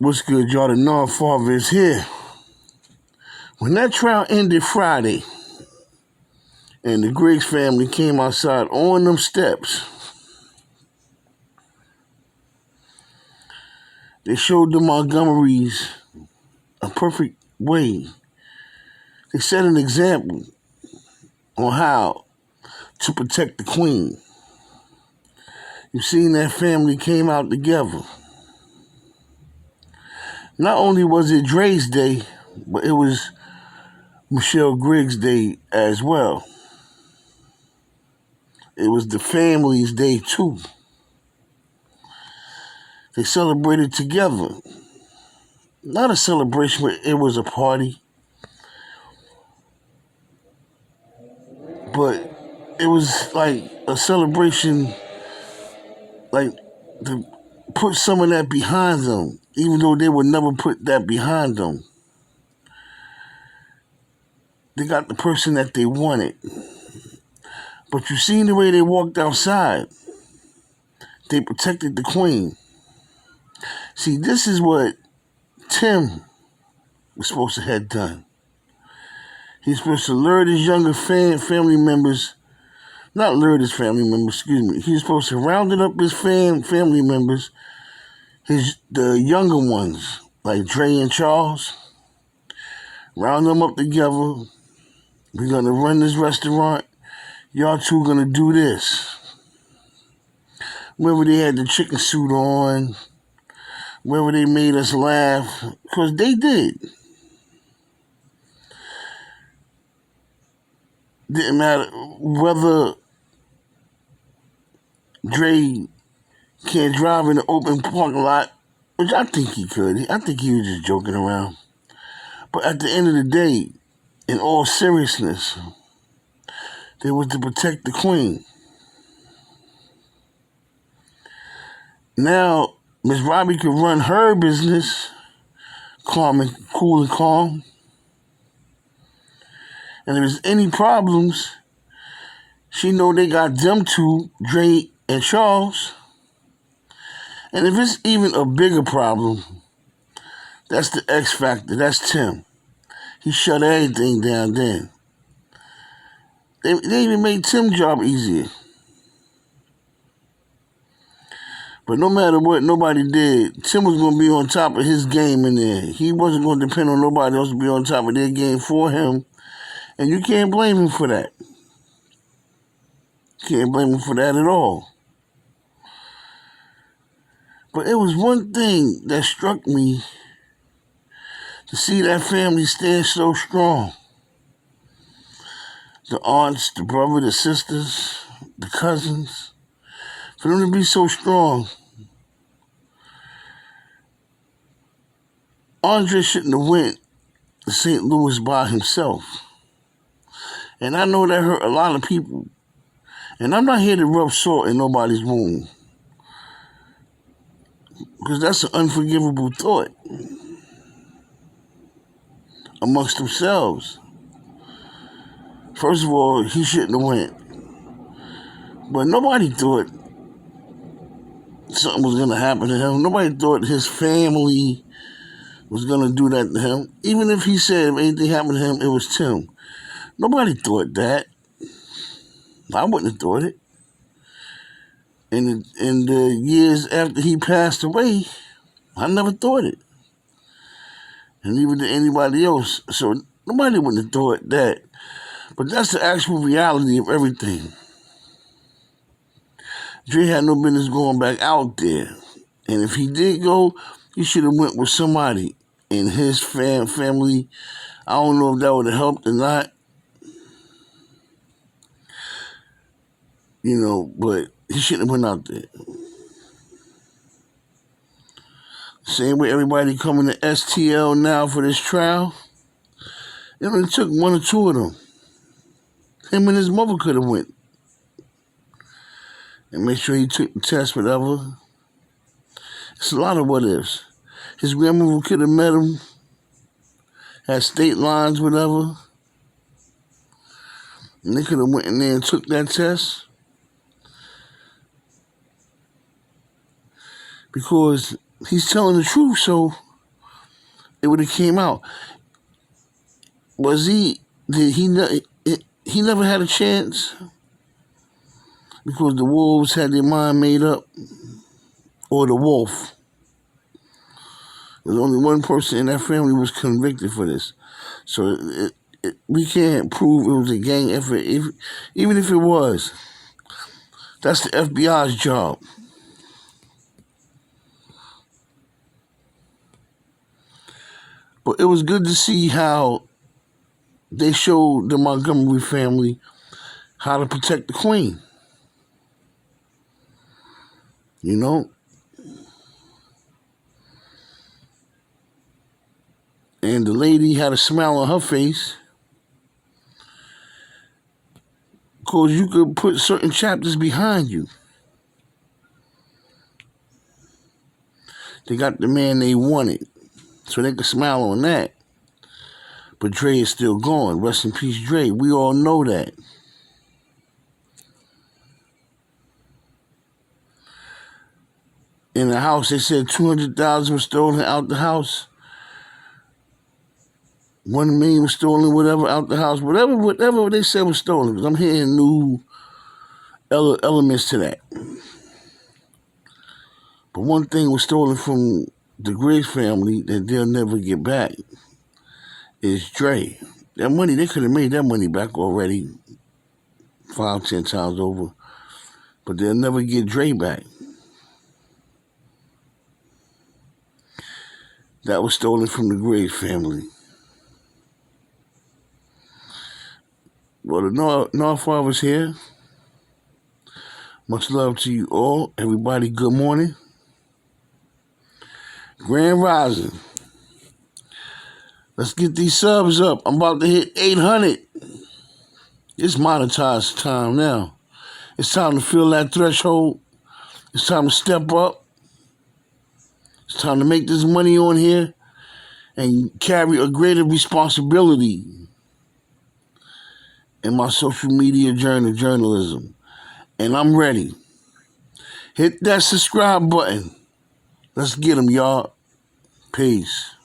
What's good, y'all? The Non-Father is here. When that trial ended Friday, and the Griggs family came outside on them steps, they showed the Montgomerys a perfect way. They set an example on how to protect the Queen. You've seen that family came out together. Not only was it Dre's day, but it was Michelle Griggs' day as well. It was the family's day too. They celebrated together. Not a celebration, but it was a party. But it was like a celebration, like to put some of that behind them, even though they would never put that behind them. They got the person that they wanted. But you seen the way they walked outside. They protected the Queen. See, this is what Tim was supposed to have done. He's supposed to lure his younger family members, not lure his family members, excuse me. He's supposed to round up his family members, the younger ones, like Dre and Charles, round them up together. We're going to run this restaurant. Y'all two going to do this. Whether they had the chicken suit on, whether they made us laugh, because they did. Didn't matter whether Dre can't drive in the open parking lot, which I think he could. I think he was just joking around. But at the end of the day, in all seriousness, they was to protect the Queen. Now, Miss Robbie could run her business cool and calm. And if there's any problems, she know they got them two, Dre and Charles. And if it's even a bigger problem, that's the X factor. That's Tim. He shut everything down then. They even made Tim's job easier. But no matter what nobody did, Tim was going to be on top of his game in there. He wasn't going to depend on nobody else to be on top of their game for him. And you can't blame him for that. Can't blame him for that at all. But it was one thing that struck me, to see that family stand so strong. The aunts, the brother, the sisters, the cousins, for them to be so strong. Andre shouldn't have went to St. Louis by himself. And I know that hurt a lot of people. And I'm not here to rub salt in nobody's wound, because that's an unforgivable thought amongst themselves. First of all, he shouldn't have went. But nobody thought something was going to happen to him. Nobody thought his family was going to do that to him. Even if he said if anything happened to him, it was Tim. Nobody thought that. I wouldn't have thought it. In the years after he passed away, I never thought it. And neither did anybody else. So nobody wouldn't have thought that. But that's the actual reality of everything. Dre had no business going back out there. And if he did go, he should have went with somebody in his family. I don't know if that would have helped or not. But he shouldn't have went out there. Same way everybody coming to STL now for this trial. It only took one or two of them. Him and his mother could have went and make sure he took the test, whatever. It's a lot of what ifs. His grandmother could have met him, had state lines, whatever. And they could have went in there and took that test. Because he's telling the truth, so it would have came out. Was he? Did he? He never had a chance because the wolves had their mind made up, or the wolf. There's only one person in that family who was convicted for this, so we can't prove it was a gang effort. Even if it was, that's the FBI's job. But it was good to see how they showed the Montgomery family how to protect the queen. You know? And the lady had a smile on her face because you could put certain chapters behind you. They got the man they wanted, so they could smile on that. But Dre is still gone. Rest in peace, Dre. We all know that. In the house, they said $200,000 was stolen out the house. $1 million was stolen, whatever, out the house. Whatever they said was stolen. Because I'm hearing new elements to that. But one thing was stolen from the Griggs family that they'll never get back is Dre. That money, they could have made that money back already 5, 10 times over. But they'll never get Dre back. That was stolen from the Griggs family. Well, the North Fathers here. Much love to you all. Everybody, good morning. Grand Rising. Let's get these subs up. I'm about to hit 800. It's monetized time now. It's time to fill that threshold. It's time to step up. It's time to make this money on here and carry a greater responsibility in my social media journalism. And I'm ready. Hit that subscribe button. Let's get them, y'all. Peace.